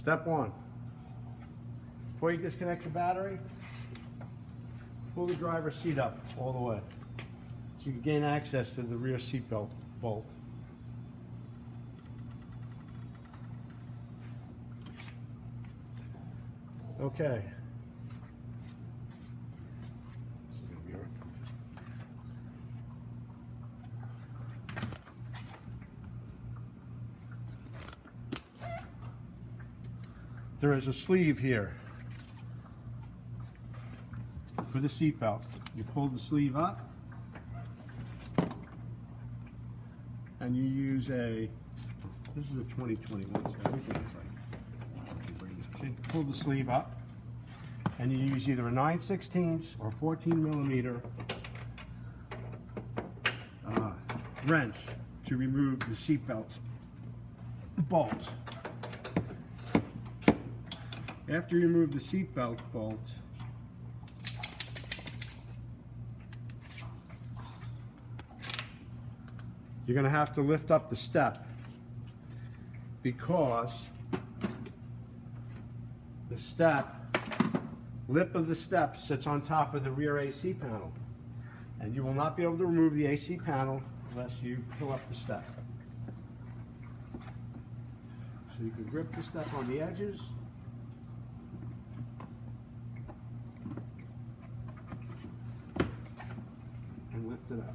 Step one, before you disconnect the battery, pull the driver's seat up all the way so you can gain access to the rear seat belt bolt. Okay. There is a sleeve here for the seat belt. You pull the sleeve up and you use this is a 2021, so everything is like, see, pull the sleeve up and you use either a 9/16 or 14 millimeter wrench to remove the seat belt bolt. After you remove the seat belt bolt, you're going to have to lift up the step because the lip of the step sits on top of the rear AC panel, and you will not be able to remove the AC panel unless you pull up the step. So you can grip the step on the edges. And lift it up.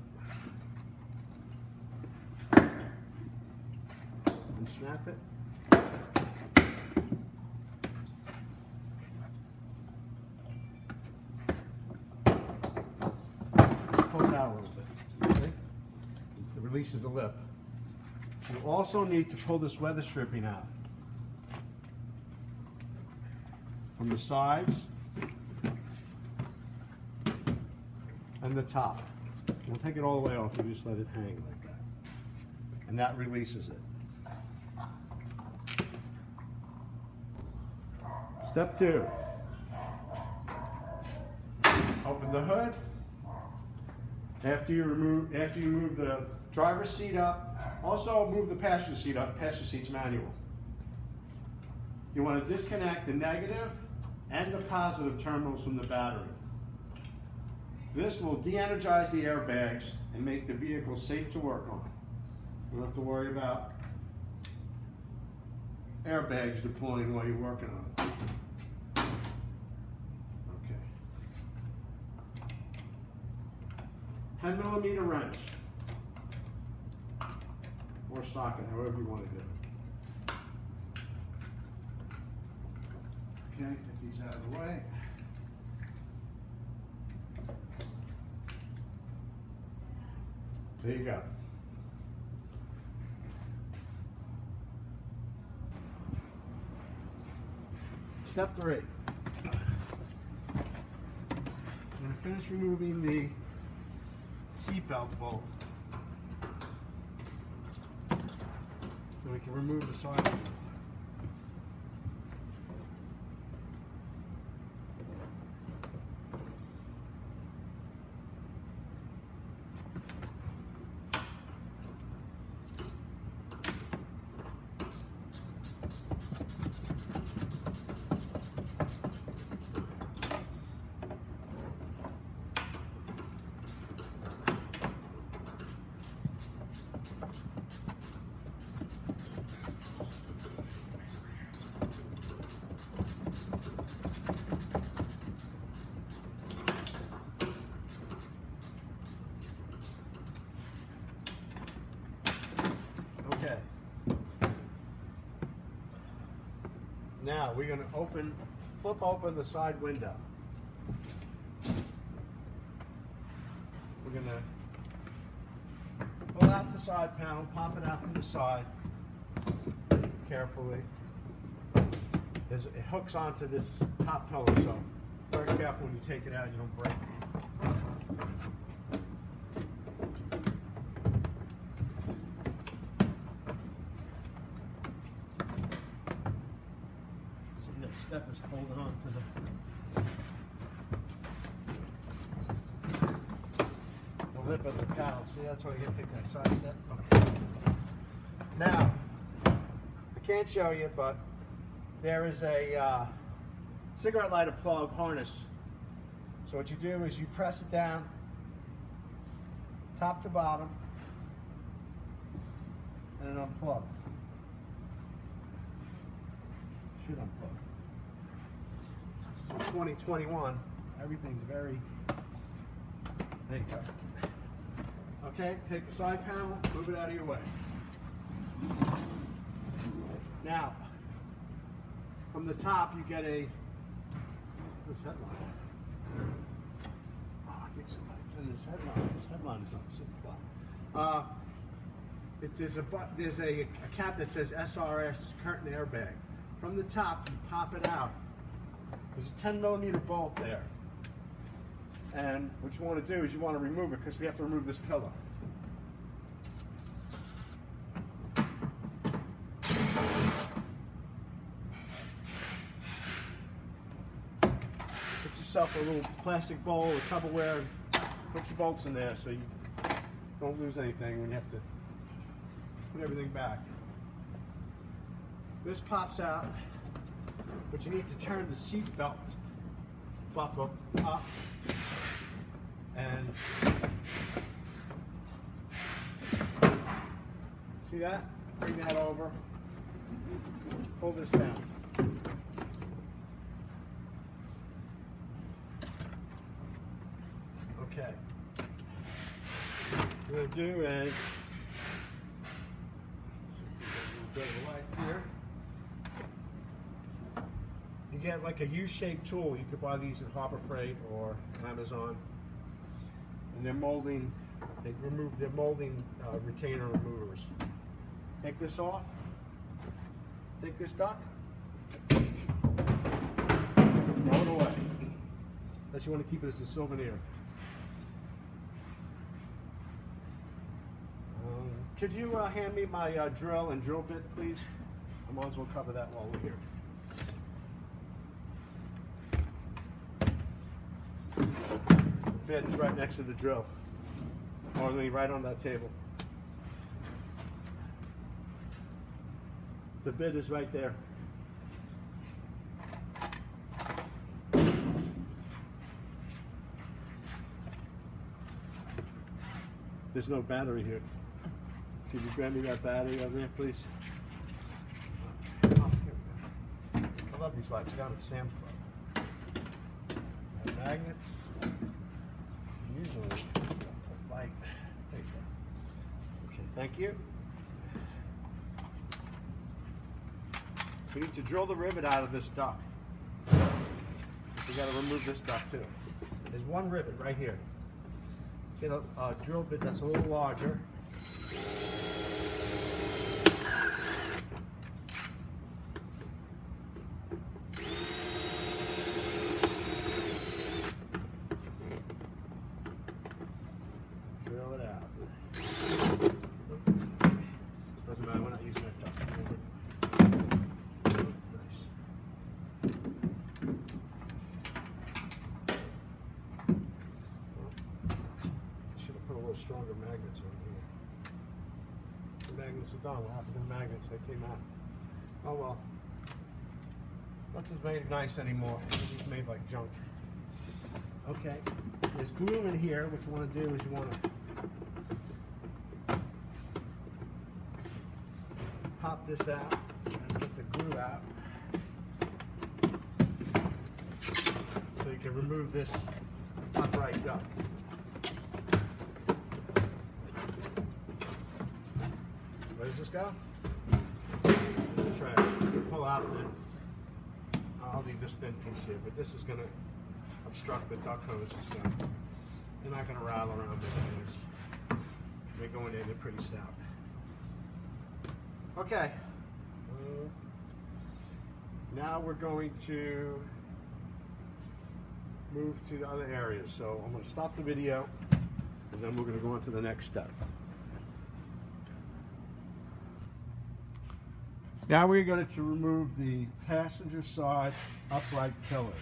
And snap it. Pull it out a little bit. Okay? It releases the lip. You also need to pull this weather stripping out from the sides and the top. Don't take it all the way off, you just let it hang like that. And that releases it. Step two. Open the hood. After you move the driver's seat up, also move the passenger seat up. Passenger seat's manual. You want to disconnect the negative and the positive terminals from the battery. This will de-energize the airbags and make the vehicle safe to work on. You don't have to worry about airbags deploying while you're working on it. Okay. 10 millimeter wrench or socket, however you want to do it. Okay, get these out of the way. There you go. Step 3. I'm going to finish removing the seatbelt bolt so we can remove the side. Okay. Now we're going to flip open the side window. We're going to pull out the side panel, pop it out from the side carefully. It hooks onto this top pillar, so very careful when you take it out, you don't break it. Step is holding on to the lip of the panel. See, that's why you get to take that side step. Okay. Now, I can't show you, but there is a cigarette lighter plug harness. So what you do is you press it down, top to bottom, and then unplug. Should unplug. It's 2021. Everything's very. There you go. Okay, take the side panel, move it out of your way. Now, from the top, you get this headline. Oh, I think somebody's in this headline. This headline is not super flat. There's a cap that says SRS curtain airbag. From the top, you pop it out. There's a 10mm bolt there. And what you want to do is you want to remove it because we have to remove this pillow. Put yourself a little plastic bowl or Tupperware and put your bolts in there so you don't lose anything when you have to put everything back. This pops out, but you need to turn the seat belt buckle up and see that? Bring that over, pull this down. Okay. What we're going to do is go to the light here. You get like a U-shaped tool. You could buy these at Harbor Freight or Amazon. And they're molding, they're molding retainer removers. Take this off. Take this duct. Throw it away. Unless you want to keep it as a souvenir. Could you hand me my drill and drill bit, please? I might as well cover that while we're here. The bit is right next to the drill, or right on that table. The bit is right there. There's no battery here. Could you grab me that battery over there, please? Oh, here we go. I love these lights. I got them at Sam's Club. Magnets. Usually, light. There you go. Okay, thank you. We need to drill the rivet out of this duct. We got to remove this duct too. There's one rivet right here. Get a drill bit that's a little larger. Drill it out. Doesn't matter, we're not using that duct. Nice. Should have put a little stronger magnets on here. The magnets are gone. What happened to the magnets? They came out. Oh well. Nothing's made nice anymore. It's just made like junk. Okay. There's glue in here. What you want to do is you want to pop this out and get the glue out so you can remove this upright duct. Where does this go? Try to pull out the. I'll leave this thin piece here, but this is going to obstruct the duct hoses. So they're not going to rattle around with these. They're going in, they're pretty stout. Okay. Now we're going to move to the other areas. So I'm going to stop the video, and then we're going to go on to the next step. Now we're going to remove the passenger side upright pillars.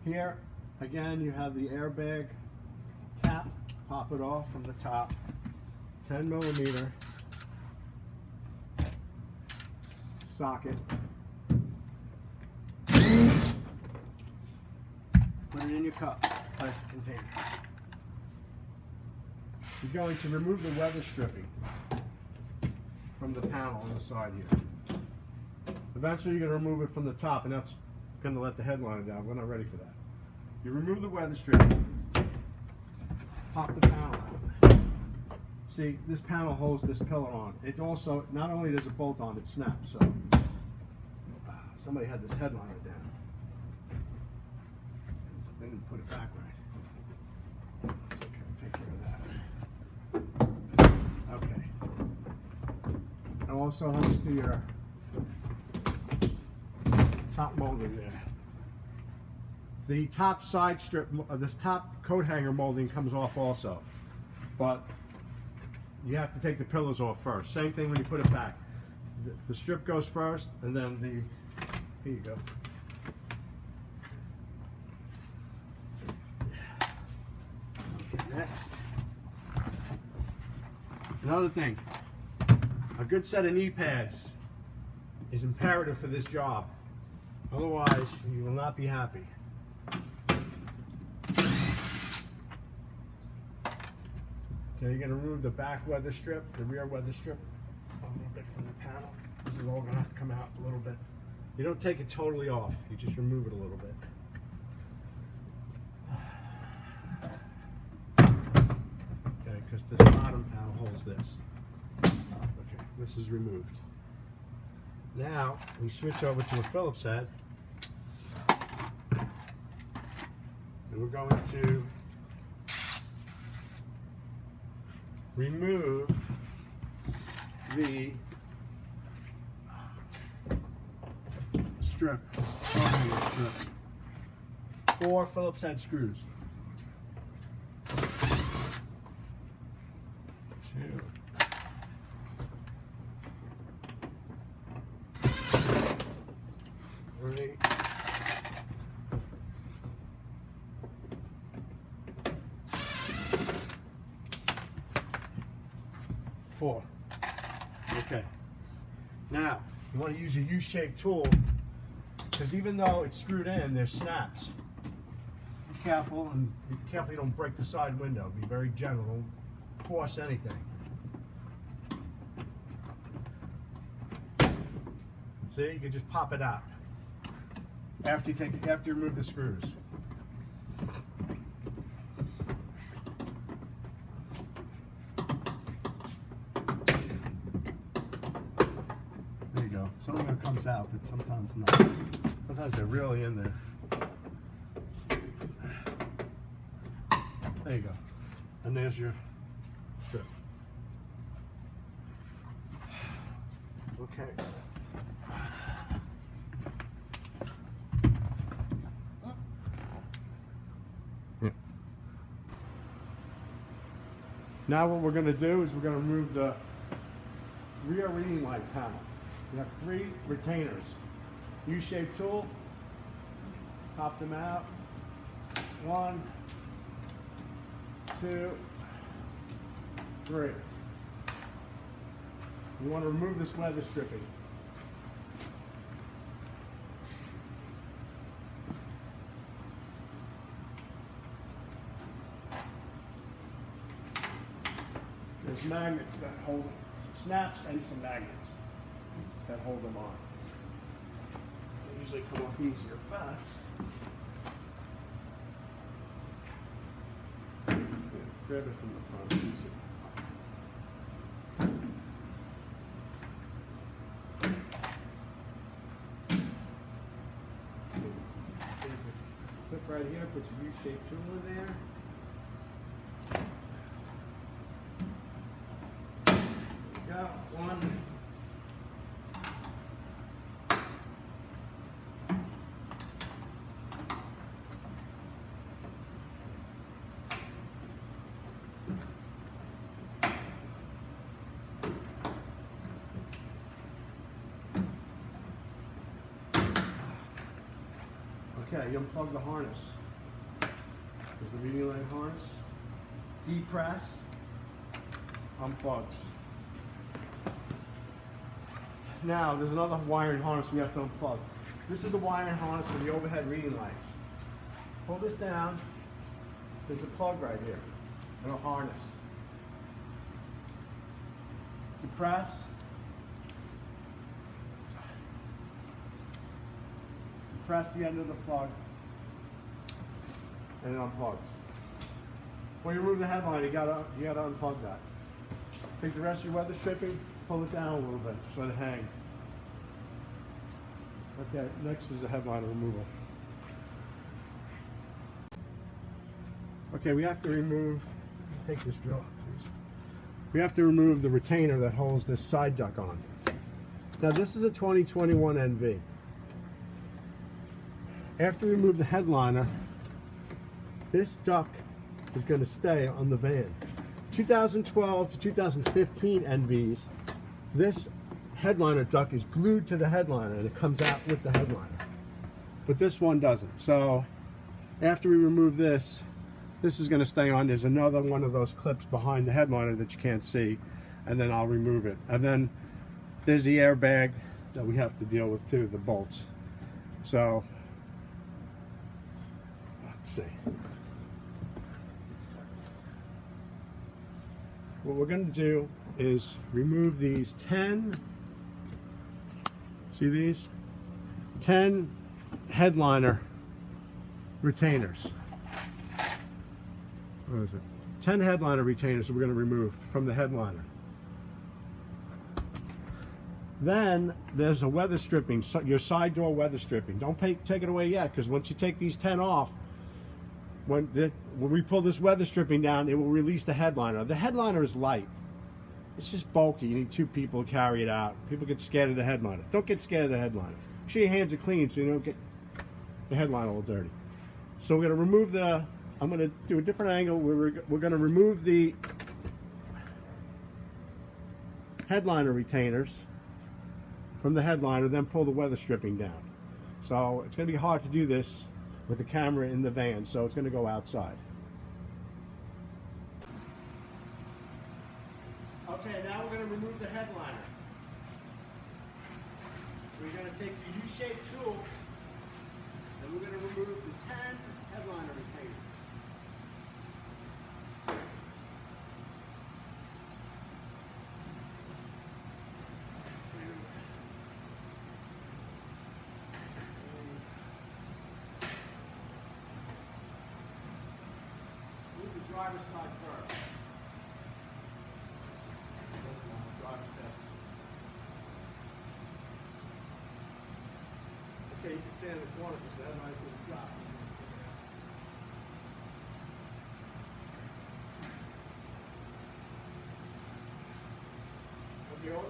Here, again, you have the airbag cap. Pop it off from the top. 10mm. socket. Put it in your cup, plastic container. You're going to remove the weather stripping from the panel on the side here. Eventually you're going to remove it from the top, and that's going to let the headliner down. We're not ready for that. You remove the weather stripping, pop the panel out. See, this panel holds this pillar on. It also, not only does it bolt on, it snaps. So somebody had this headliner down. They didn't put it back right. It's okay, I'll take care of that. Okay. It also hooks to your top molding there. The top side strip, this top coat hanger molding comes off also, but you have to take the pillars off first. Same thing when you put it back. The strip goes first, and then here you go. Next, another thing, a good set of knee pads is imperative for this job. Otherwise, you will not be happy. Okay, you're going to remove the back weather strip, the rear weather strip, a little bit from the panel. This is all going to have to come out a little bit. You don't take it totally off, you just remove it a little bit. Okay, because this bottom panel holds this. Okay, this is removed. Now, we switch over to a Phillips head. And we're going to remove the strip, 4 Phillips head screws. 2, 3, 4. Okay. Now, you want to use a U-shaped tool, because even though it's screwed in, there's snaps. Be careful, and be careful you don't break the side window. Be very gentle. Don't force anything. See, you can just pop it out after you remove the screws. There you go. Some of it comes out, but sometimes not. Sometimes they're really in there. There you go. And there's your strip. Okay. Now what we're going to do is we're going to remove the rear reading light panel. We have 3 retainers. U-shaped tool, pop them out. 1, 2, 3. We want to remove this weather stripping. There's magnets that hold it. Snaps and some magnets that hold them on. They usually come off easier, but grab it from the front, easier. There's the clip right here, puts a U-shaped tool in there. Got 1. Okay, you unplug the harness. There's the reading light harness. Depress, unplugs. now there's another wiring harness we have to unplug. This is the wiring harness for the overhead reading lights. Pull this down. There's a plug right here and a harness. You press. You press the end of the plug and it unplugs. When you remove the headline, you gotta unplug that. Take the rest of your weather stripping, pull it down a little bit, just let it hang. Okay, next is the headliner removal. Okay, we have to remove, take this drill out, please. We have to remove the retainer that holds this side duct on. Now this is a 2021 NV. After we remove the headliner, this duct is going to stay on the van. 2012 to 2015 NVs, this headliner duct is glued to the headliner and it comes out with the headliner. But this one doesn't. So after we remove this, this is going to stay on. There's another one of those clips behind the headliner that you can't see, and then I'll remove it. And then there's the airbag that we have to deal with too, the bolts. So let's see. What we're going to do is remove these 10, see these? 10 headliner retainers. What is it? 10 headliner retainers that we're going to remove from the headliner. Then there's a weather stripping, your side door weather stripping. Don't take it away yet, because once you take these 10 off, when we pull this weather stripping down, it will release the headliner. The headliner is light. It's just bulky. You need 2 people to carry it out. People get scared of the headliner. Don't get scared of the headliner. Make sure your hands are clean so you don't get the headliner all dirty. So we're going to remove the, I'm going to do a different angle. We're going to remove the headliner retainers from the headliner, then pull the weather stripping down. So it's going to be hard to do this with the camera in the van, so it's going to go outside. Okay, now we're going to remove the headliner. We're going to take the U-shaped tool and we're going to remove the 10 headliner retainers. Driver's side first. Okay, you can stand in the corner because that might be a drop. Okay, all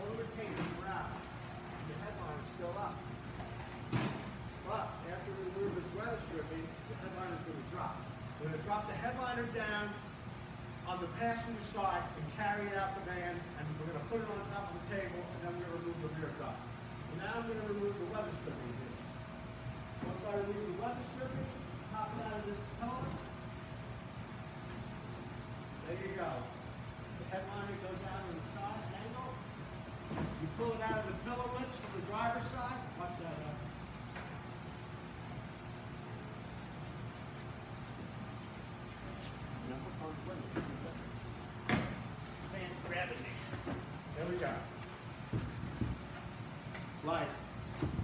the retainers are out. The headline is still up. But after we remove this weather stripping, the headliner is going to drop. We're going to drop the headliner down on the passenger side and carry it out the van, and we're going to put it on top of the table, and then we're going to remove the rear duct. So now I'm going to remove the weather stripping of this. Once I remove the weather stripping, pop it out of this color. There you go. The headliner goes out on the side angle. You pull it out of the pillow lips from the driver's side. Watch that out. Fan's grabbing me. There we go. Light.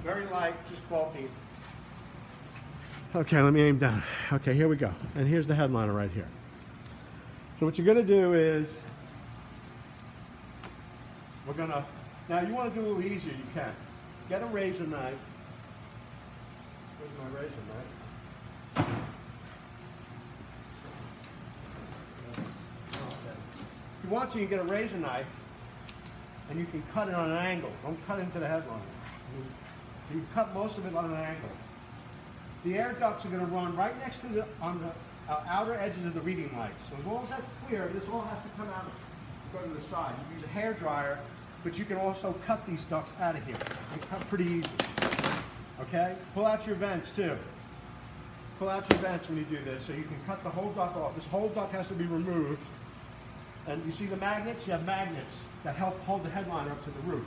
Very light, just bulky. Okay, let me aim down. Okay, here we go. And here's the headliner right here. So what you're going to do is, we're going to, now you want to do a little easier, you can. Get a razor knife. Where's my razor knife? If you want to, you get a razor knife and you can cut it on an angle. Don't cut into the headliner. So you cut most of it on an angle. The air ducts are going to run right next to the outer edges of the reading lights. So as long as that's clear, this all has to come out to go to the side. You use a hair dryer, but you can also cut these ducts out of here. You cut pretty easy. Okay? Pull out your vents too. Pull out your vents when you do this so you can cut the whole duct off. This whole duct has to be removed. And you see the magnets? You have magnets that help hold the headliner up to the roof.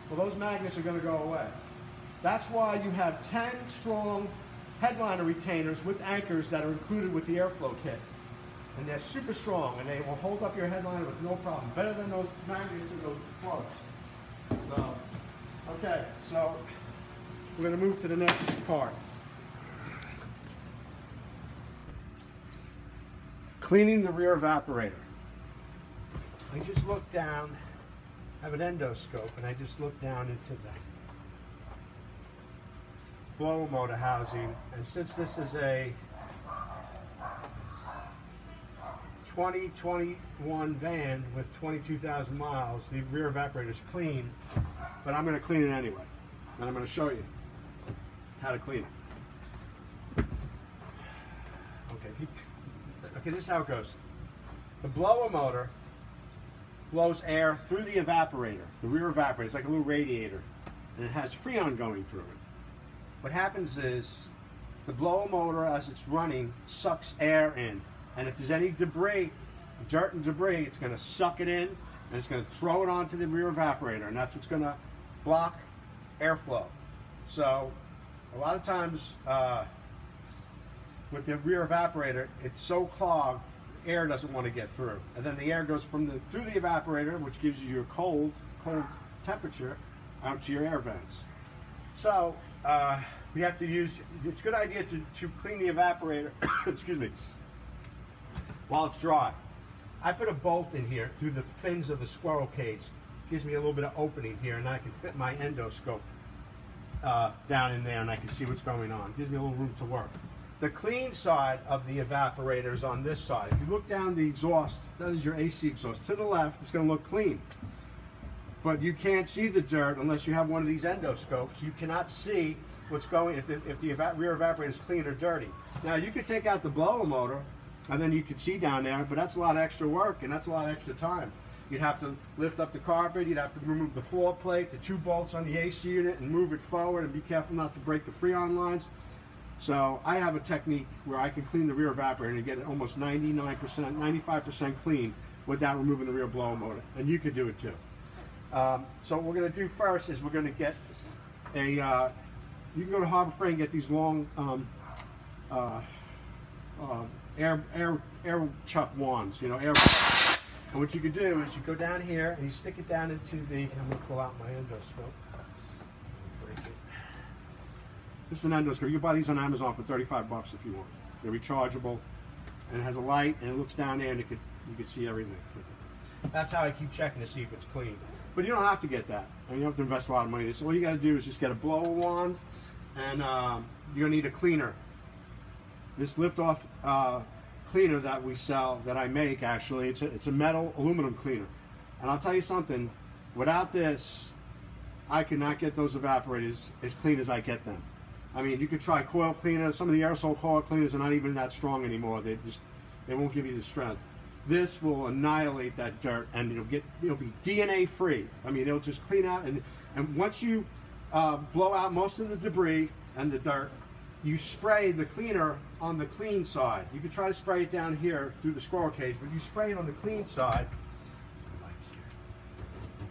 Well, those magnets are going to go away. That's why you have 10 strong headliner retainers with anchors that are included with the airflow kit. And they're super strong, and they will hold up your headliner with no problem. Better than those magnets and those plugs. So, okay, so we're going to move to the next part. Cleaning the rear evaporator. I just looked down, I have an endoscope, and I just looked down into the blower motor housing, and since this is a 2021 van with 22,000 miles, the rear evaporator is clean, but I'm going to clean it anyway, and I'm going to show you how to clean it. Okay, this is how it goes. The blower motor blows air through the evaporator, the rear evaporator. It's like a little radiator, and it has Freon going through it. What happens is the blower motor, as it's running, sucks air in. And if there's any debris, dirt and debris, it's going to suck it in, and it's going to throw it onto the rear evaporator, and that's what's going to block airflow. So a lot of times with the rear evaporator, it's so clogged, air doesn't want to get through. And then the air goes through the evaporator, which gives you your cold temperature, out to your air vents. So we have to use, it's a good idea to clean the evaporator, excuse me, while it's dry. I put a bolt in here through the fins of the squirrel cage. Gives me a little bit of opening here, and I can fit my endoscope down in there, and I can see what's going on. Gives me a little room to work. The clean side of the evaporator is on this side. If you look down the exhaust, that is your AC exhaust. To the left, it's going to look clean. But you can't see the dirt unless you have one of these endoscopes. You cannot see what's going, if the rear evaporator is clean or dirty. Now, you could take out the blower motor, and then you could see down there, but that's a lot of extra work, and that's a lot of extra time. You'd have to lift up the carpet, you'd have to remove the floor plate, the 2 bolts on the AC unit, and move it forward, and be careful not to break the Freon lines. So I have a technique where I can clean the rear evaporator and get it almost 99%, 95% clean without removing the rear blower motor, and you could do it too. So what we're going to do first is we're going to get a, you can go to Harbor Freight and get these long air chuck wands, you know, air. And what you could do is you go down here and you stick it down into the, I'm going to pull out my endoscope. Break it. This is an endoscope. You can buy these on Amazon for 35 bucks if you want. They're rechargeable, and it has a light, and it looks down there, and you can see everything. That's how I keep checking to see if it's clean. But you don't have to get that. I mean, you don't have to invest a lot of money. So all you got to do is just get a blower wand, and you're going to need a cleaner. This lift-off cleaner that we sell, that I make actually, it's a metal aluminum cleaner. And I'll tell you something, without this, I could not get those evaporators as clean as I get them. I mean, you could try coil cleaners. Some of the aerosol coil cleaners are not even that strong anymore. They won't give you the strength. This will annihilate that dirt, and it'll be DNA free. I mean, it'll just clean out, and once you blow out most of the debris and the dirt, you spray the cleaner on the clean side. You can try to spray it down here through the squirrel cage, but you spray it on the clean side,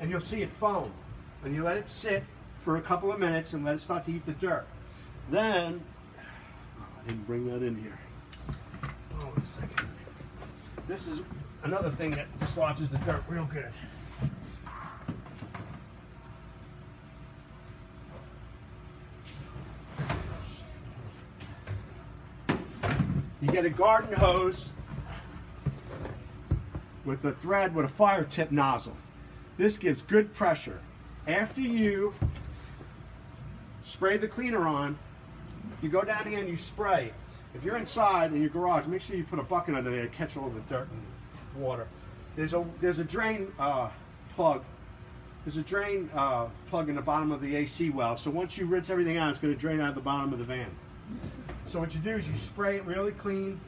and you'll see it foam. And you let it sit for a couple of minutes and let it start to eat the dirt. Then, I didn't bring that in here. Oh, wait a second. This is another thing that dislodges the dirt real good. You get a garden hose with a thread with a fire tip nozzle. This gives good pressure. After you spray the cleaner on, you go down here and you spray. If you're inside in your garage, make sure you put a bucket under there to catch all the dirt and water. There's a drain plug. There's a drain plug in the bottom of the AC well. So once you rinse everything out, it's going to drain out the bottom of the van. So what you do is you spray it really clean,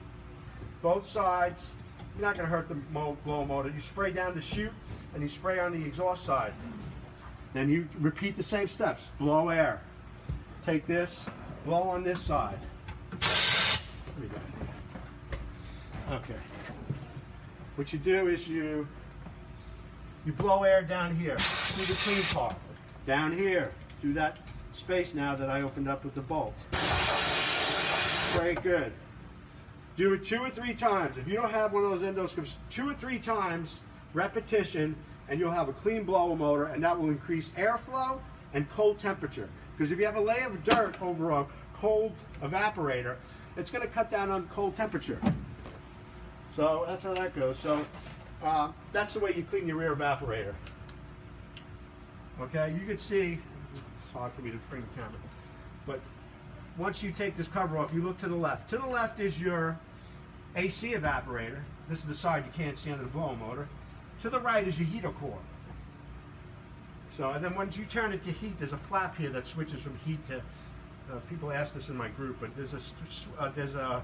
both sides. You're not going to hurt the blower motor. You spray down the chute and you spray on the exhaust side. Then you repeat the same steps. Blow air. Take this, blow on this side. There we go. Okay. What you do is you you blow air down here through the clean part, down here through that space now that I opened up with the bolt. Very good. Do it 2 or 3 times. If you don't have one of those endoscopes, 2 or 3 times repetition, and you'll have a clean blower motor, and that will increase airflow and cold temperature. Because if you have a layer of dirt over a cold evaporator, it's going to cut down on cold temperature. So that's how that goes. So that's the way you clean your rear evaporator. Okay, you can see, it's hard for me to bring the camera, but once you take this cover off, you look to the left. To the left is your AC evaporator. This is the side you can't see under the blower motor. To the right is your heater core. So, and then once you turn it to heat, there's a flap here that switches from heat to, people ask this in my group, but there's a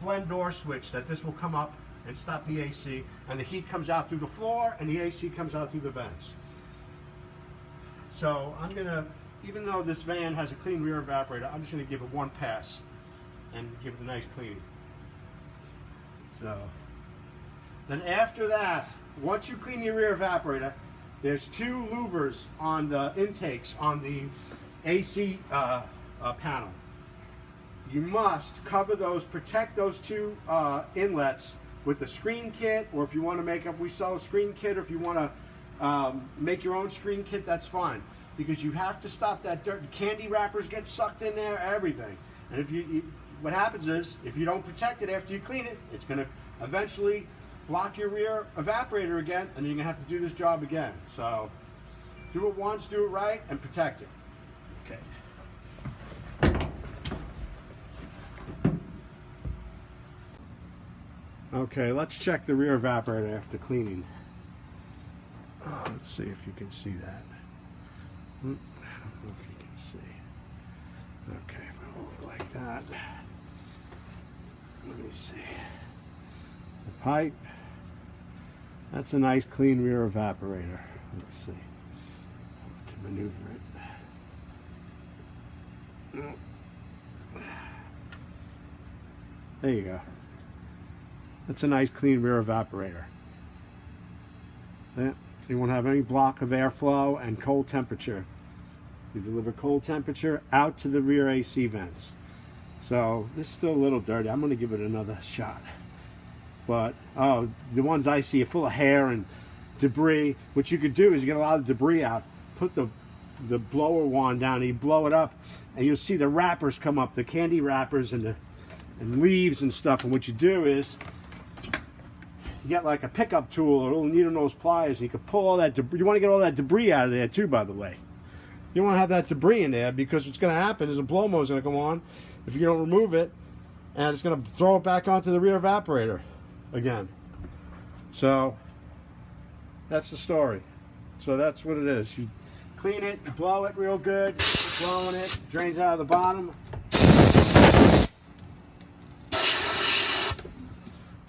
blend door switch that this will come up and stop the AC, and the heat comes out through the floor and the AC comes out through the vents. So I'm gonna, even though this van has a clean rear evaporator, I'm just gonna give it one pass and give it a nice clean. So, then after that, once you clean your rear evaporator, there's 2 louvers on the intakes on the AC panel. You must cover those, protect those 2 inlets with the screen kit, or if you want to make up, we sell a screen kit, or if you want to make your own screen kit, that's fine. Because you have to stop that dirt. Candy wrappers get sucked in there, everything. And if what happens is, if you don't protect it after you clean it, it's going to eventually block your rear evaporator again, and then you're going to have to do this job again. So do it once, do it right, and protect it. Okay. Okay, let's check the rear evaporator after cleaning. Let's see if you can see that. I don't know if you can see. Okay, if I hold it like that. Let me see. The pipe. That's a nice clean rear evaporator. Let's see. To maneuver it. There you go. That's a nice clean rear evaporator. You won't have any block of airflow and cold temperature. You deliver cold temperature out to the rear AC vents. So this is still a little dirty. I'm going to give it another shot. But the ones I see are full of hair and debris. What you could do is you get a lot of debris out. Put the blower wand down and you blow it up, and you'll see the wrappers come up, the candy wrappers and leaves and stuff. And what you do is you get like a pickup tool or a little needle-nose pliers, and you can pull all that debris. You want to get all that debris out of there too, by the way. You don't want to have that debris in there, because what's going to happen is a blow motor is going to come on if you don't remove it, and it's going to throw it back onto the rear evaporator again. So that's the story. So that's what it is. You clean it, you blow it real good, blowing it, drains out of the bottom.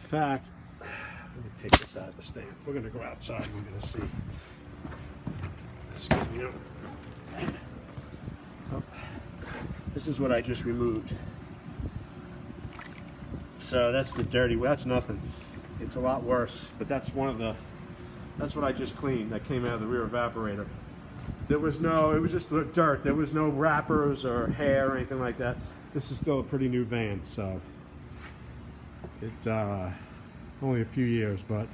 In fact, let me take this out of the stand. We're going to go outside and we're going to see. Excuse me. Oh, this is what I just removed. So that's the dirty, that's nothing. It's a lot worse, but that's that's what I just cleaned that came out of the rear evaporator. There was no, it was just dirt. There was no wrappers or hair or anything like that. This is still a pretty new van, so it's only a few years, but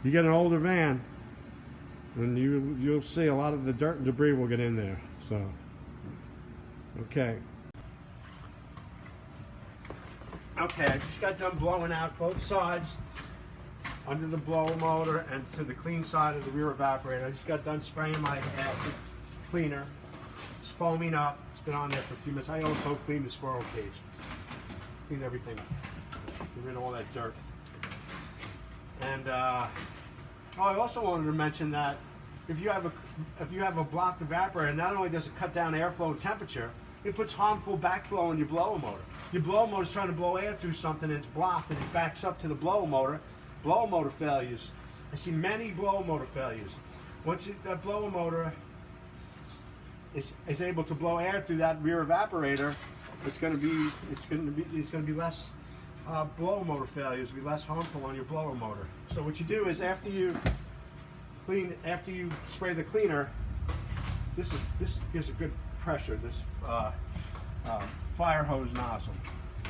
you get an older van and you'll see a lot of the dirt and debris will get in there. So okay, I just got done blowing out both sides under the blower motor and to the clean side of the rear evaporator. I just got done spraying my acid cleaner. It's foaming up. It's been on there for a few minutes. I also cleaned the squirrel cage. Cleaned everything. Get rid of all that dirt. And I also wanted to mention that if you have a blocked evaporator, not only does it cut down airflow and temperature, it puts harmful backflow in your blower motor. Your blower motor is trying to blow air through something and it's blocked, and it backs up to the blower motor. Blower motor failures. I see many blower motor failures. Once that blower motor is able to blow air through that rear evaporator, it's going to be less blower motor failures, be less harmful on your blower motor. So what you do is after you clean, after you spray the cleaner, this gives a good pressure, this fire hose nozzle.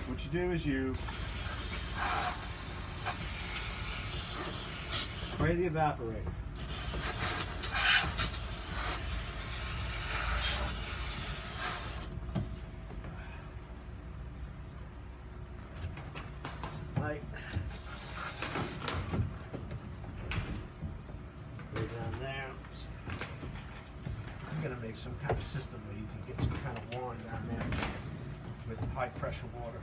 What you do is you spray the evaporator. Light. Go down there. I'm going to make some kind of system where you can get some kind of wand down there with high pressure water.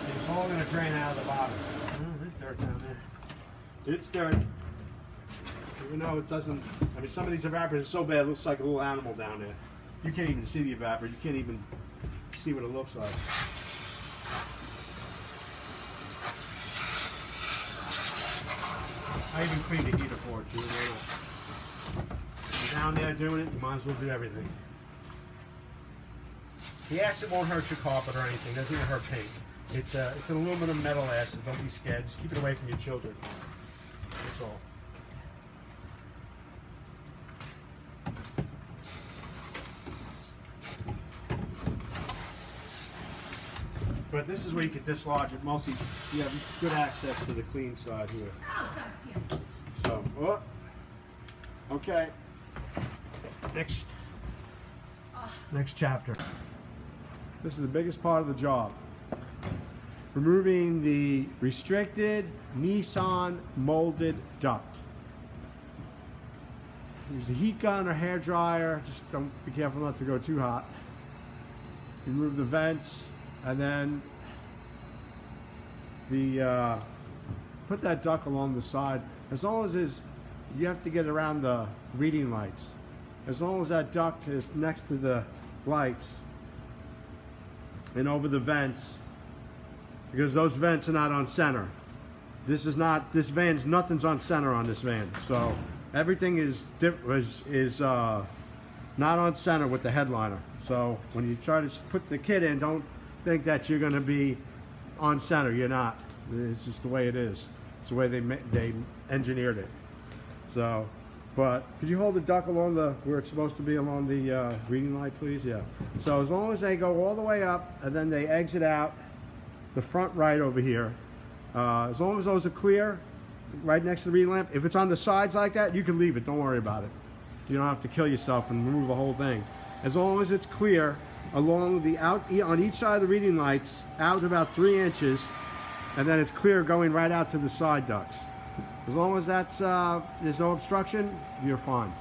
It's all going to drain out of the bottom. Oh, there's dirt down there. It's dirt. Even though it doesn't, I mean, some of these evaporators are so bad, it looks like a little animal down there. You can't even see the evaporator. You can't even see what it looks like. I even cleaned the heater for it, too. You're down there doing it, you might as well do everything. The acid won't hurt your carpet or anything. It doesn't even hurt paint. It's an aluminum metal acid. Don't be scared. Just keep it away from your children. That's all. But this is where you can dislodge it. Mostly, you have good access to the clean side here. Oh, God damn it. So, okay. Next chapter. This is the biggest part of the job. Removing the restricted Nissan molded duct. Use a heat gun or hair dryer. Just don't be careful not to go too hot. Remove the vents, and then put that duct along the side. As long as you have to get around the reading lights. As long as that duct is next to the lights and over the vents, because those vents are not on center. This van's nothing's on center on this van. So everything is not on center with the headliner. So when you try to put the kit in, don't think that you're going to be on center. You're not. It's just the way it is. It's the way they engineered it. So, but could you hold the duct along where it's supposed to be along the reading light, please? Yeah. So as long as they go all the way up and then they exit out the front right over here, as long as those are clear, right next to the reading lamp. If it's on the sides like that, you can leave it. Don't worry about it. You don't have to kill yourself and remove the whole thing. As long as it's clear along on each side of the reading lights, out about 3 inches, and then it's clear going right out to the side ducts. As long as there's no obstruction, you're fine.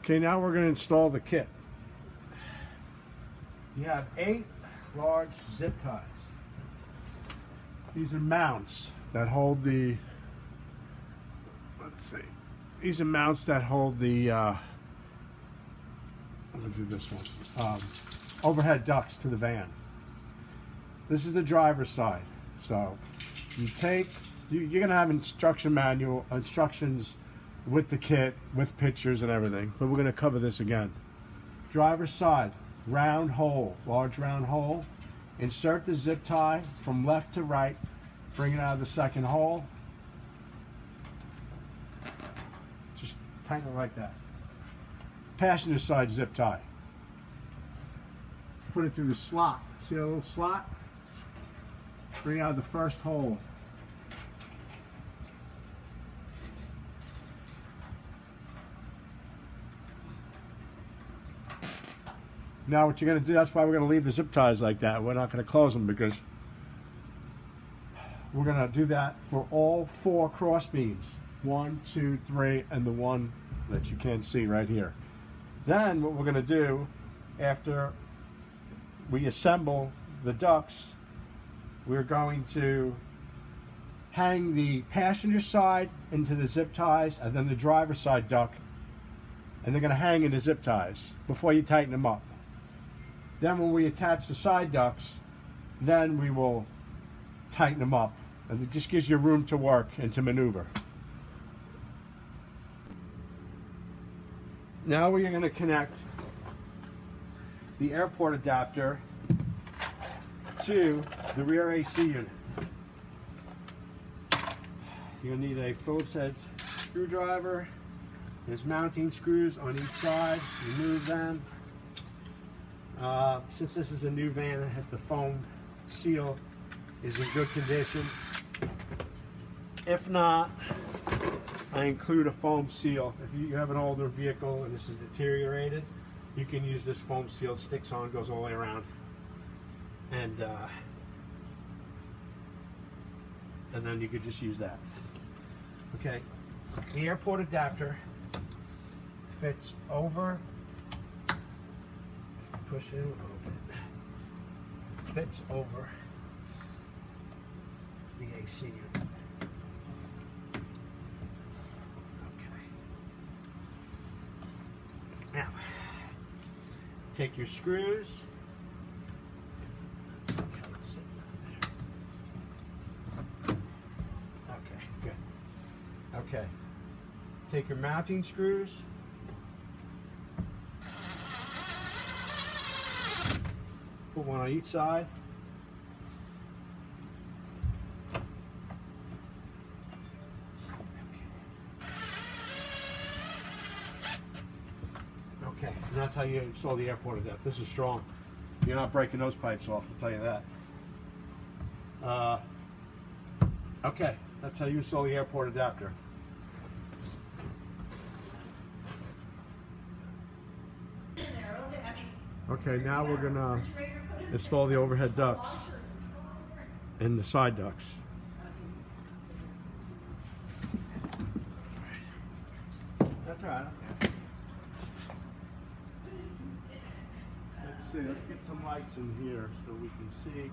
Okay, now we're going to install the kit. You have 8 large zip ties. These are mounts that hold the, let's see, these are mounts that hold the, I'm going to do this one, overhead ducts to the van. This is the driver's side. So you you're going to have instructions with the kit, with pictures and everything, but we're going to cover this again. Driver's side, round hole, large round hole. Insert the zip tie from left to right, bring it out of the second hole. Just tighten it like that. Passenger side zip tie. Put it through the slot. See that little slot? Bring out the first hole. Now what you're going to do, that's why we're going to leave the zip ties like that. We're not going to close them because we're going to do that for all 4 cross beams. 1, 2, 3, and the one that you can't see right here. Then what we're going to do after we assemble the ducts, we're going to hang the passenger side into the zip ties and then the driver's side duct, and they're going to hang in the zip ties before you tighten them up. Then when we attach the side ducts, then we will tighten them up, and it just gives you room to work and to maneuver. Now we are going to connect the airport adapter to the rear AC unit. You'll need a Phillips head screwdriver. There's mounting screws on each side. Remove them. Since this is a new van, the foam seal is in good condition. If not, I include a foam seal. If you have an older vehicle and this is deteriorated, you can use this foam seal. It sticks on, goes all the way around, and then you could just use that. Okay, the airport adapter fits over. Push in a little bit. Fits over the AC unit. Okay. Now, take your screws. Okay, let's sit there. Okay, good. Okay. Take your mounting screws. Put one on each side. Okay, and that's how you install the airport adapter. This is strong. You're not breaking those pipes off, I'll tell you that. Okay, that's how you install the airport adapter. Okay, now we're gonna install the overhead ducts and the side ducts. That's all right. Let's see, let's get some lights in here so we can see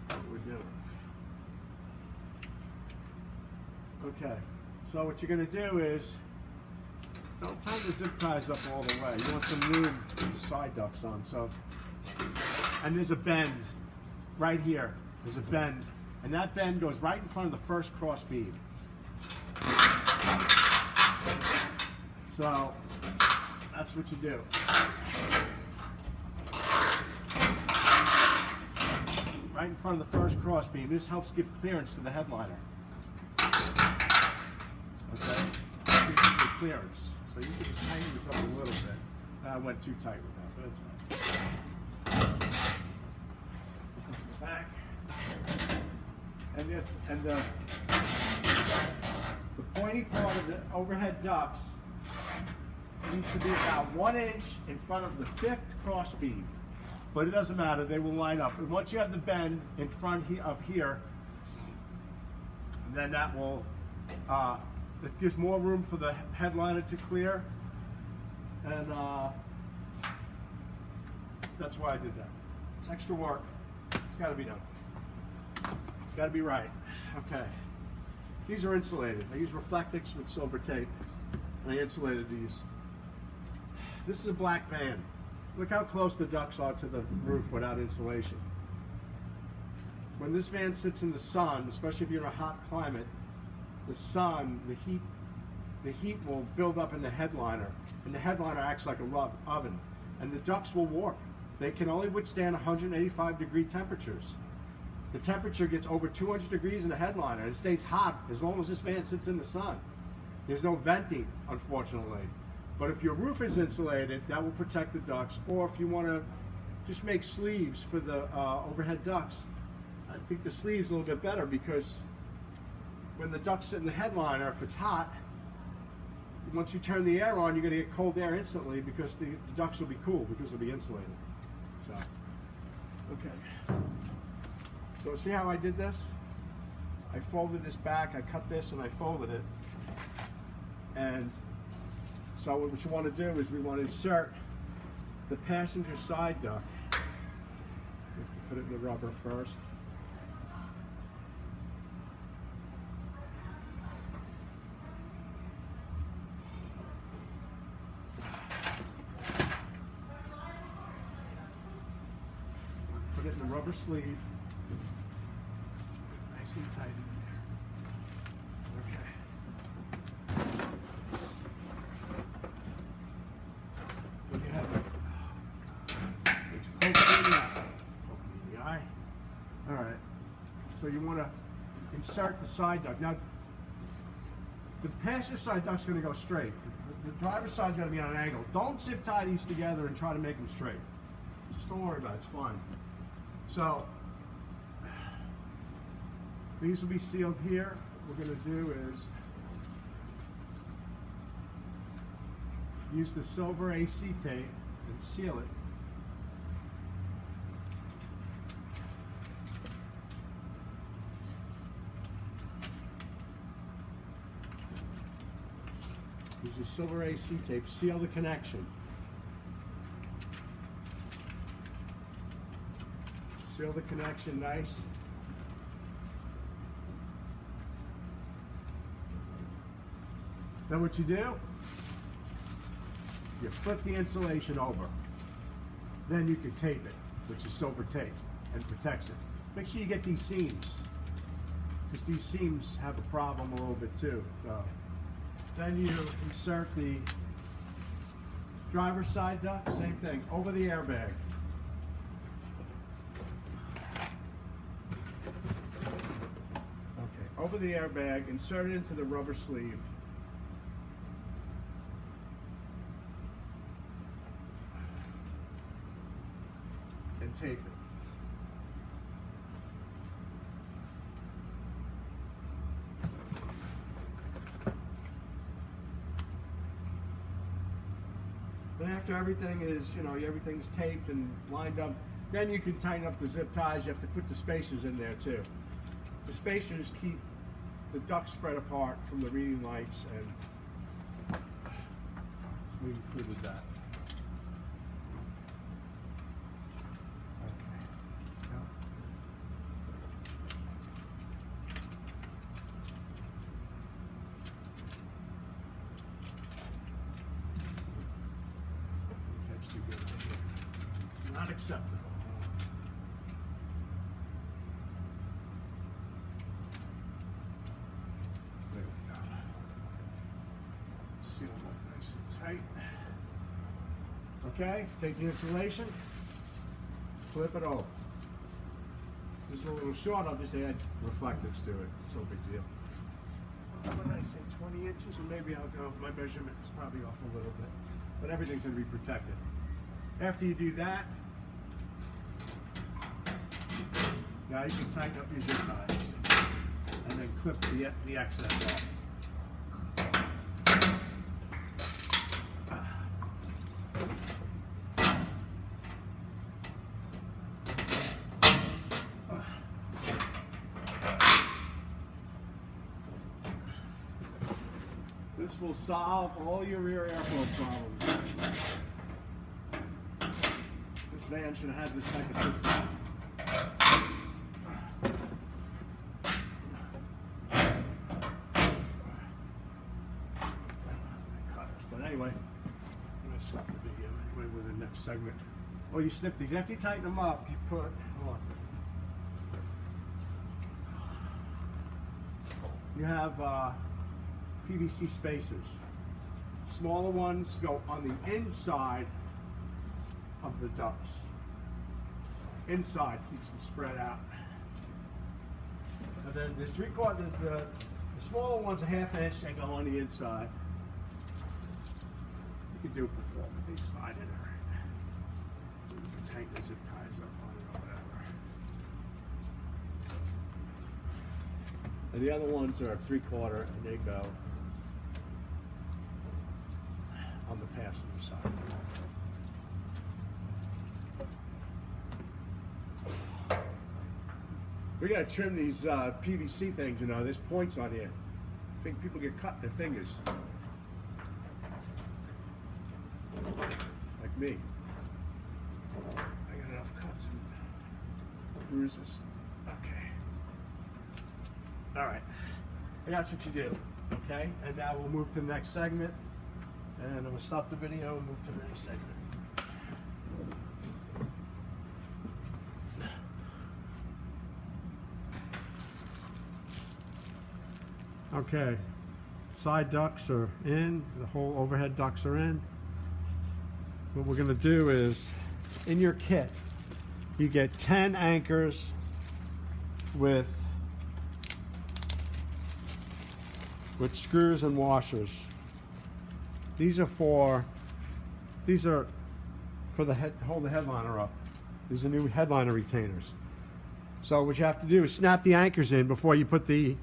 what we're doing. Okay, so what you're gonna do is, don't tie the zip ties up all the way. You want some room to put the side ducts on. So, and there's a bend right here. There's a bend, and that bend goes right in front of the first cross beam. So that's what you do. Right in front of the first cross beam. This helps give clearance to the headliner. Okay, gives you clearance. So you can just tighten this up a little bit. I went too tight with that, but it's fine. Back. And this, and the pointy part of the overhead ducts needs to be about 1 inch in front of the 5th cross beam. But it doesn't matter, they will line up. And once you have the bend in front of here, then that will it gives more room for the headliner to clear, and that's why I did that. It's extra work. It's got to be done. It's got to be right. Okay. These are insulated. I use Reflectix with silver tape. I insulated these. This is a black van. Look how close the ducts are to the roof without insulation. When this van sits in the sun, especially if you're in a hot climate, the sun, the heat will build up in the headliner, and the headliner acts like a oven, and the ducts will warp. They can only withstand 185 degree temperatures. The temperature gets over 200 degrees in the headliner, and it stays hot as long as this van sits in the sun. There's no venting, unfortunately. But if your roof is insulated, that will protect the ducts, or if you want to just make sleeves for the overhead ducts, I think the sleeve's a little bit better, because when the ducts sit in the headliner, if it's hot, once you turn the air on, you're going to get cold air instantly, because the ducts will be cool, because they'll be insulated. So, okay. So see how I did this? I folded this back, I cut this, and I folded it. And so what you want to do is we want to insert the passenger side duct. Put it in the rubber first. Put it in the rubber sleeve. Nice and tight in there. Okay. When you have it, it's poking in the eye. Poking in the eye. All right. So you want to insert the side duct. Now, the passenger side duct's going to go straight. The driver's side's going to be on an angle. Don't zip tie these together and try to make them straight. Just don't worry about it. It's fine. So these will be sealed here. What we're going to do is use the silver AC tape and seal it. Use your silver AC tape, seal the connection. Seal the connection nice. Then what you do, you flip the insulation over. Then you can tape it, which is silver tape, and protects it. Make sure you get these seams, because these seams have a problem a little bit too. So then you insert the driver's side duct, same thing, over the airbag. Okay, over the airbag, insert it into the rubber sleeve. And tape it. Then after everything is, everything's taped and lined up, then you can tighten up the zip ties. You have to put the spacers in there too. The spacers keep the ducts spread apart from the reading lights, and so we included that. Not acceptable. There we go. Seal them up nice and tight. Okay, take the insulation, flip it over. This is a little short, I'll just add reflectors to it. It's no big deal. What did I say, 20 inches? Or maybe I'll go, my measurement is probably off a little bit. But everything's going to be protected. After you do that, now you can tighten up your zip ties and then clip the excess off. This will solve all your rear airflow problems. This van should have this type of system. But anyway, I'm going to stop the video anyway with the next segment. Oh, you snip these. After you tighten them up, you put, hold on. You have PVC spacers. Smaller ones go on the inside of the ducts. Inside keeps them spread out. And then there's the smaller ones, a ½ inch, they go on the inside. You can do it before, but they slide in there. You can tighten the zip ties up on it or whatever. And the other ones are 3/4 and they go on the passenger side. We gotta trim these PVC things, there's points on here. I think people get cut in their fingers. Like me. I got enough cuts and bruises. Okay. Alright. And that's what you do. Okay? And now we'll move to the next segment. And I'm going to stop the video and move to the next segment. Okay, side ducts are in, the whole overhead ducts are in. What we're going to do is, in your kit, you get 10 anchors with screws and washers. These are for the hold the headliner up. These are new headliner retainers. So what you have to do is snap the anchors in before you put the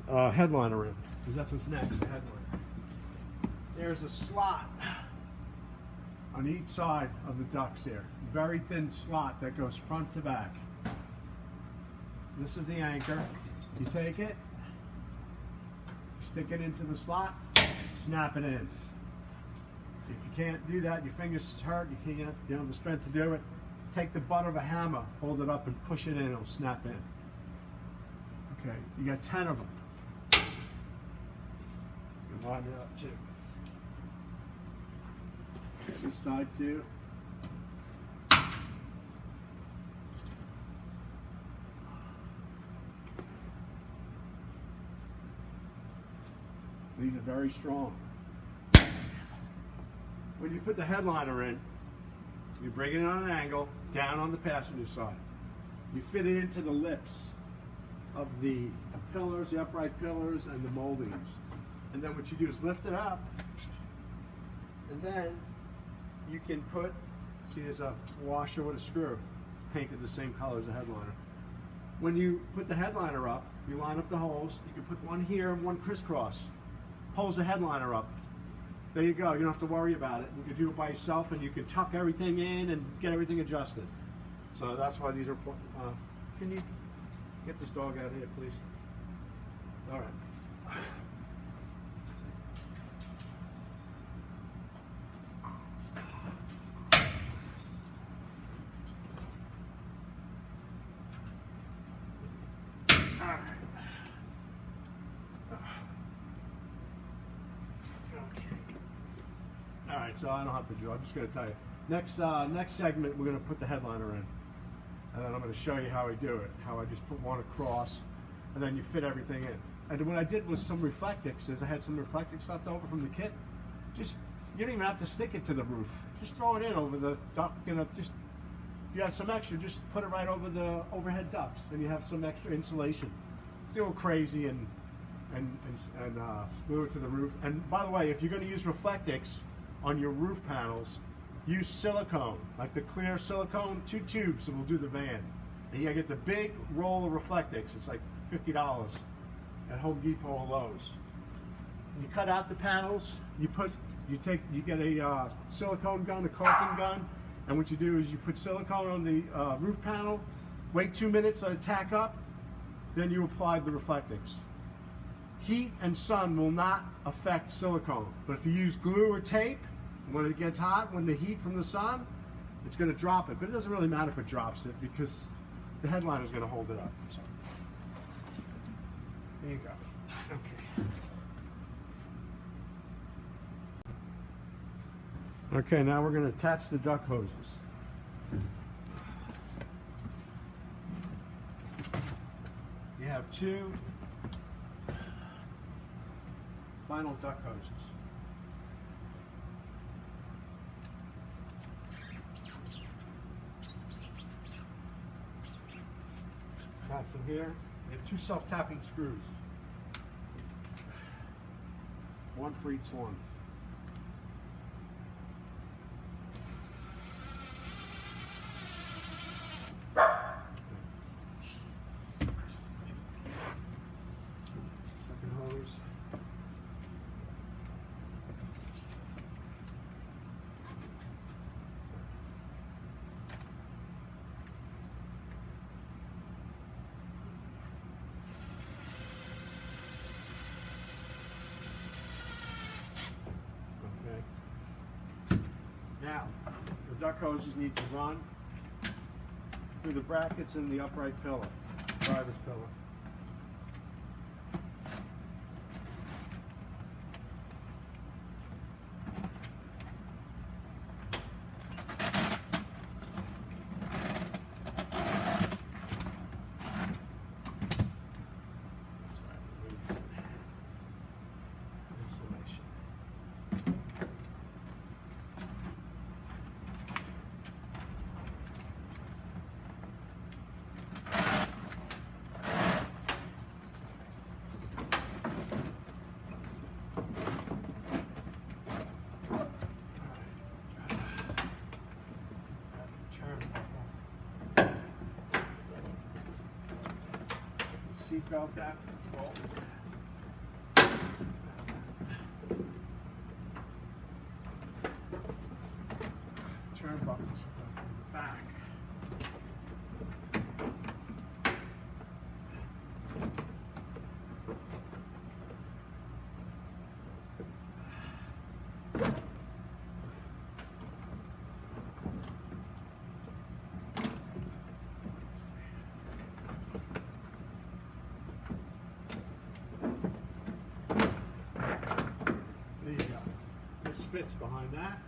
headliner in, because that's what's next, the headliner. There's a slot on each side of the ducts here. Very thin slot that goes front to back. This is the anchor. You take it, stick it into the slot, snap it in. If you can't do that, your fingers hurt, you can't, you don't have the strength to do it, take the butt of a hammer, hold it up and push it in, it'll snap in. Okay, you got 10 of them. You can line it up too. This side too. These are very strong. When you put the headliner in, you bring it on an angle, down on the passenger side. You fit it into the lips of the pillars, the upright pillars, and the moldings. And then what you do is lift it up, and then you can put, see there's a washer with a screw, painted the same color as the headliner. When you put the headliner up, you line up the holes, you can put one here and one crisscross. Holds the headliner up. There you go, you don't have to worry about it. You can do it by yourself and you can tuck everything in and get everything adjusted. So that's why these are, can you get this dog out of here, please? All right. Alright, so I don't have to do it. I'm just going to tell you. Next segment, we're going to put the headliner in. And then I'm going to show you how I do it. How I just put one across, and then you fit everything in. And what I did was some Reflectix. I had some Reflectix left over from the kit. Just, you don't even have to stick it to the roof. Just throw it in over the duct. You know, just, if you have some extra, just put it right over the overhead ducts, and you have some extra insulation. Don't go crazy and glue it to the roof. And by the way, if you're going to use Reflectix on your roof panels, use silicone, like the clear silicone, 2 tubes, and we'll do the van. And you gotta get the big roll of Reflectix. It's like $50 at Home Depot or Lowe's. You cut out the panels. You get a silicone gun, a caulking gun, and what you do is you put silicone on the roof panel. Wait 2 minutes, let it tack up. Then you apply the Reflectix. Heat and sun will not affect silicone, but if you use glue or tape, when it gets hot, when the heat from the sun, it's going to drop it. But it doesn't really matter if it drops it because the headliner is going to hold it up. So, there you go. Okay. Okay, now we're going to attach the duct hoses. You have 2 vinyl duct hoses. Attach them here. You have 2 self-tapping screws. 1 for each one. Second hose. Now, the duct hoses need to run through the brackets in the upright pillar, driver's pillar. seatbelt out. Bolt. Turnbuckles from the back. There you go. This fits behind that.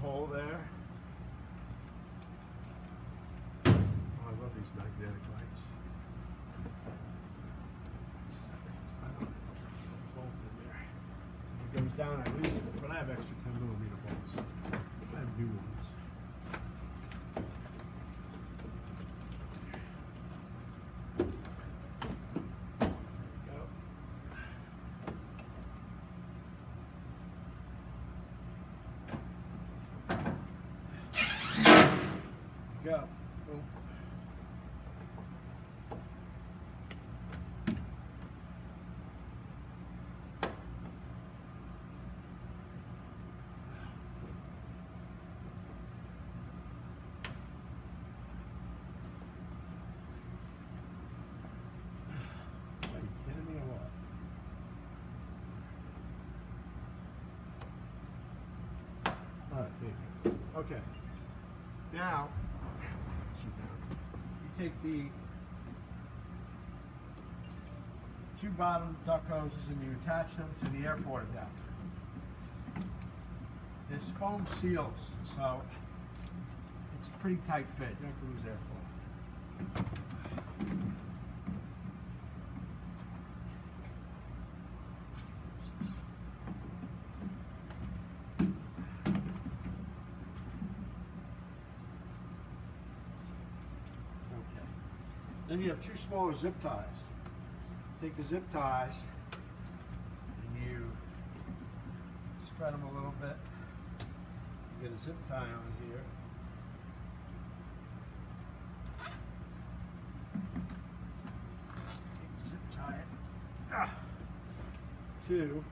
Hole there. Oh, I love these magnetic lights. I don't bolt in there. So if it goes down, I lose it. But I have extra 10mm bolts. I have new ones. Go. Boom. Are you kidding me or what? All right, there you go. Okay. Now, you take the two bottom duct hoses and you attach them to the airport adapter. This foam seals, so it's a pretty tight fit. You don't have to lose airflow. Then you have two smaller zip ties. Take the zip ties and you spread them a little bit. You get a zip tie on here. Zip tie it to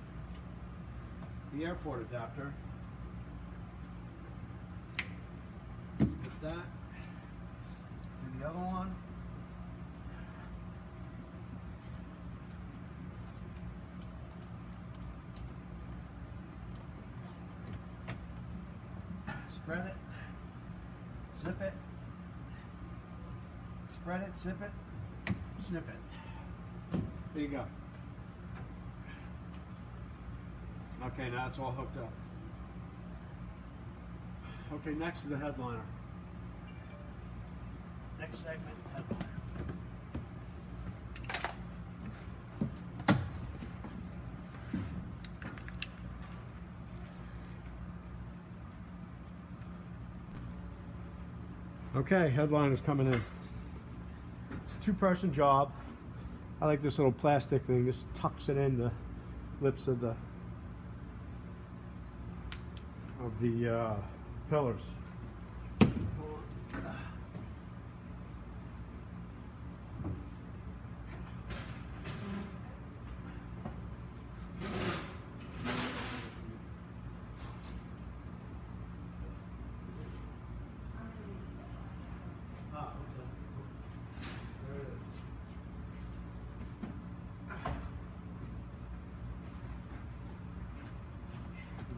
the airport adapter. Let's get that. Do the other one. Spread it, zip it, spread it, zip it, snip it. There you go. Okay, now it's all hooked up. Okay, next is the headliner. Next segment, headliner. Okay, headliner's coming in. It's a two-person job. I like this little plastic thing. This tucks it in the lips of the pillars.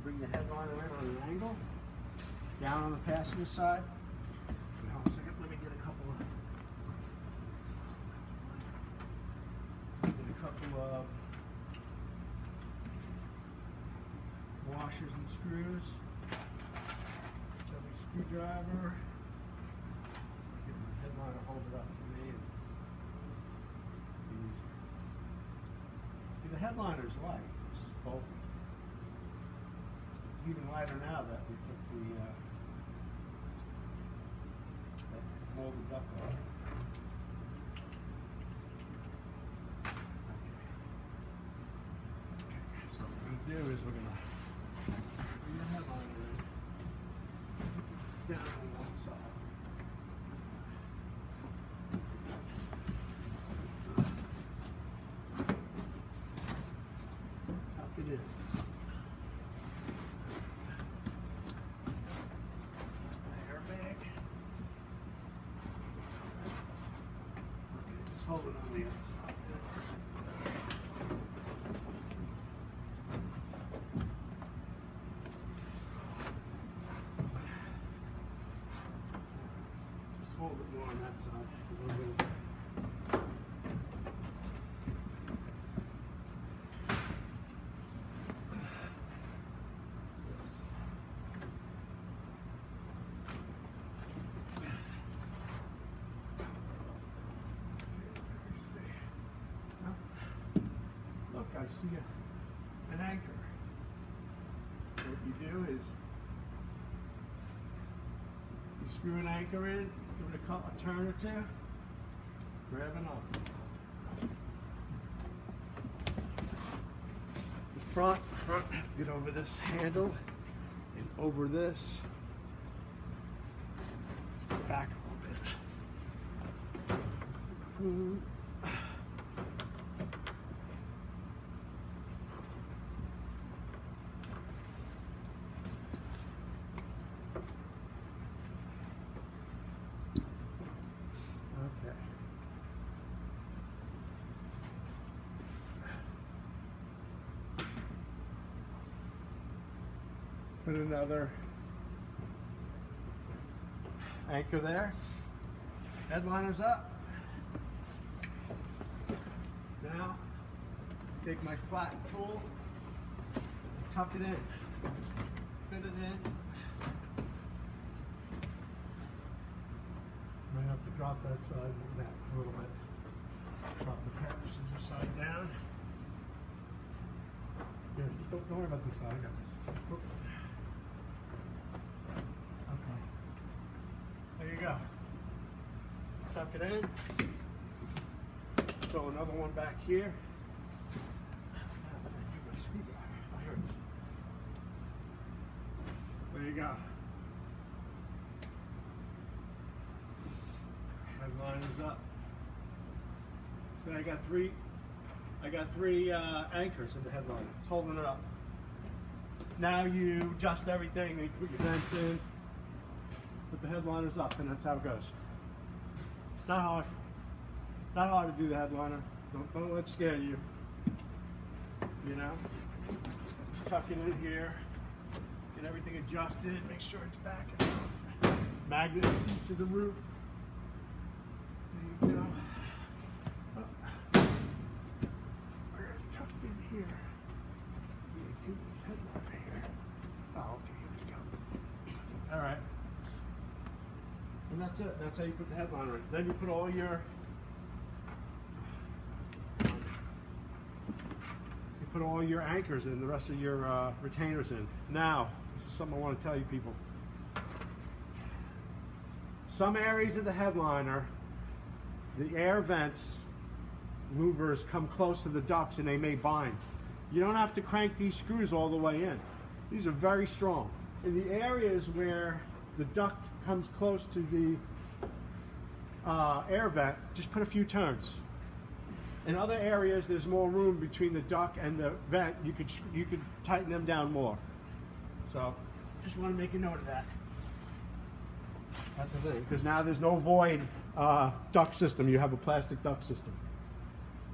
Bring the headliner in on an angle, down on the passenger side. Hold on a second, let me get a couple of of washers and screws. Double screwdriver. Get my headliner, hold it up for me. See, the headliner's light. This is bulky. It's even lighter now that we took the that molded duct off. So what we're going to do is we're going to bring the headliner in down on one side. Tuck it in. Airbag. Okay, just hold it on the other side. Hold it more on that side. Look, I see an anchor. So what you do is you screw an anchor in, give it a turn or two, grab it up. The front, have to get over this handle and over this. Let's go back a little bit. Put another anchor there. Headliner's up. Now, take my flat tool, tuck it in, fit it in. Might have to drop that side a little bit. Drop the passenger side down. Here, just don't worry about this side. I got this. Okay. There you go. Tuck it in. Throw another one back here. There you go. Headline is up. So I got three anchors in the headliner. It's holding it up. Now you adjust everything, you put your vents in, put the headliners up, and that's how it goes. Not hard. Not hard to do the headliner. Don't let it scare you. You know? Just tuck it in here, get everything adjusted, make sure it's back enough. Magnet seat to the roof. There you go. We're tucked in here. Do this headliner here. Oh, okay, here we go. All right. And that's it. That's how you put the headliner in. Then you put all your anchors in, the rest of your retainers in. Now, this is something I want to tell you people. Some areas of the headliner, the air vents, louvers come close to the ducts and they may bind. You don't have to crank these screws all the way in. These are very strong. In the areas where the duct comes close to the air vent, just put a few turns. In other areas, there's more room between the duct and the vent. You could tighten them down more. So, just want to make a note of that. That's the thing, because now there's no void duct system. You have a plastic duct system.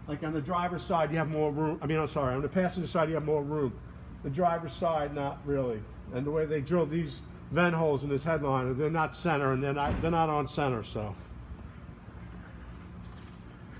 Like on the driver's side, you have more room. I mean, I'm sorry, on the passenger side, you have more room. The driver's side, not really. And the way they drill these vent holes in this headliner, they're not center, and they're not on center, so.